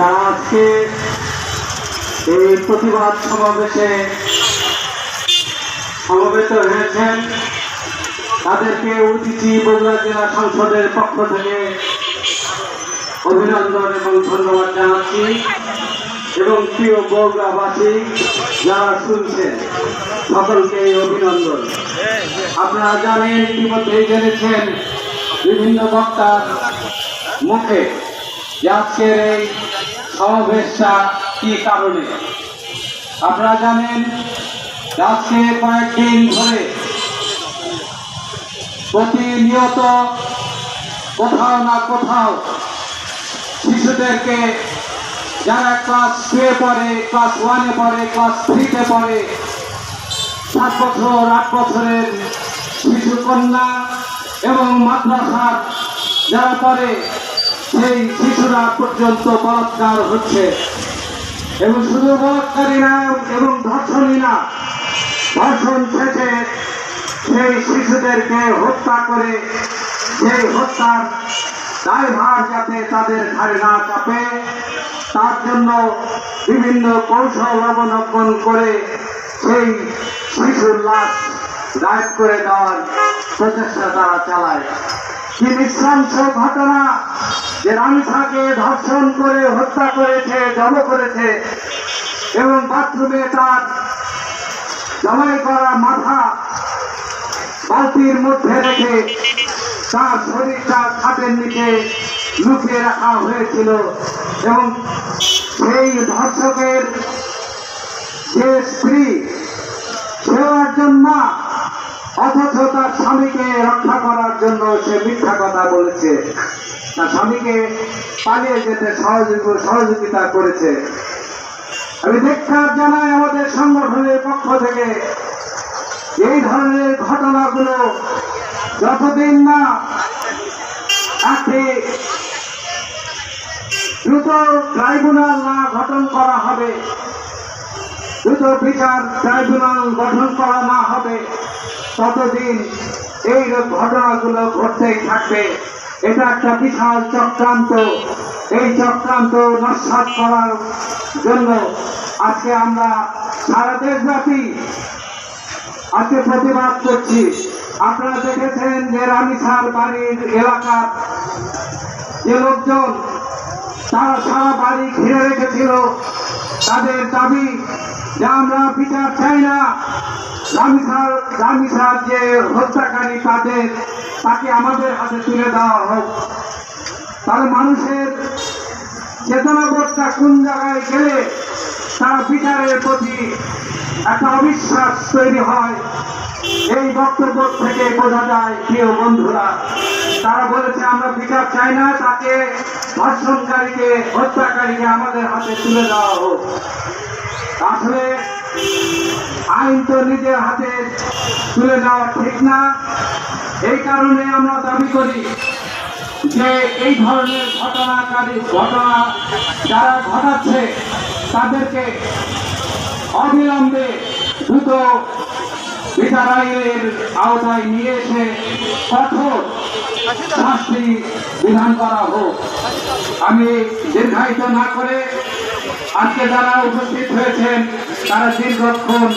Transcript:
যারা আজকে এই প্রতিবাদ সমাবেশে সমবেত হয়েছেন তাদেরকে অতিথি বগুড়া জেলা সংসদের পক্ষ থেকে অভিনন্দন এবং ধন্যবাদ জানাচ্ছি। এবং প্রিয় বগুড়াবাসী যারা শুনছেন সকলকে অভিনন্দন। আপনারা জানেন, ইতিমধ্যেই জেনেছেন বিভিন্ন বক্তার মুখে যে আজকের এই সমাবেশটা কি কারণে। আপনারা জানেন আজকে কয়েকদিন ধরে প্রতিনিয়ত কোথাও না কোথাও শিশুদেরকে যারা ক্লাস 2 পড়ে, ক্লাস 1 পড়ে, ক্লাস 3 পড়ে, 7 বছর 8 বছরের শিশু কন্যা এবং মাদ্রাসার যারা পড়ে সেই শিশুরা পর্যন্ত বলাৎকার হচ্ছে। এবং শুধু বলাৎকারী না এবং ধর্ষণই না, ধর্ষণ শেষে সেই শিশুদেরকে হত্যা করে সেই হত্যার দায়ভার যাতে তাদের ঘাড়ে না চাপে তার জন্য বিভিন্ন কৌশল অবলম্বন করে সেই শিশুর লাশ গায়েব করে দেওয়ার প্রচেষ্টা তারা চালায়। কি নৃশংস ঘটনা যে রামিসাকে ধর্ষণ করে হত্যা করেছে, জব করেছে এবং বাথরুমে তার জবাই করা মাথা বালতির মধ্যে রেখে তার শরীরটা খাটের নিচে লুকিয়ে রাখা হয়েছিল। এবং সেই ধর্ষকের যে স্ত্রী, সেও একজন মা, অথচ তার স্বামীকে রক্ষা করার জন্য সে মিথ্যা কথা বলেছে, তার স্বামীকে পালিয়ে যেতে সহযোগিতা করেছে। আমি ধিক্কার জানাই আমাদের সংগঠনের পক্ষ থেকে এই ধরনের ঘটনাগুলো যতদিন না একটি দ্রুত ট্রাইব্যুনাল না গঠন করা হবে, দ্রুত বিচার ট্রাইব্যুনাল গঠন করা না হবে, ততদিন এই ঘটনাগুলো ঘটতেই থাকবে। এটা একটা বিশাল চক্রান্ত। এই চক্রান্ত নস্যাৎ করার জন্য আজকে আমরা সারা দেশব্যাপী আজকে প্রতিবাদ করছি। আপনারা দেখেছেন যে রামিসার বাড়ির এলাকার যে লোকজন তারা সারা বাড়ি ঘিরে রেখেছিল। তাদের দাবি যে আমরা বিচার চাই না, রামিসার যে হত্যাকারী তাকে আমাদের হাতে তুলে দেওয়া হোক। তাহলে মানুষের চেতনাবোধটা কোন জায়গায় গেলে তার বিচারের প্রতি একটা অবিশ্বাস তৈরি হয়, এই বক্তব্য থেকে বোঝা যায়। প্রিয় বন্ধুরা, তারা বলেছে আমরা বিচার চাই না, তাকে ধর্ষণকারীকে হত্যাকারীকে আমাদের হাতে তুলে দেওয়া হোক। আসলে আইন তো নিজের হাতে তুলে দেওয়া ঠিক না। এই কারণে আমরা দাবি করি যে এই ধরনের ঘটনা যারা ঘটাচ্ছে তাদেরকে অবিলম্বে দ্রুত বিচার আইনের আওতায় নিয়ে এসে কঠোর শাস্তি বিধান করা হোক। আমি দীর্ঘায়িত না করে আজকে যারা উপস্থিত হয়েছেন তারা দীর্ঘক্ষণ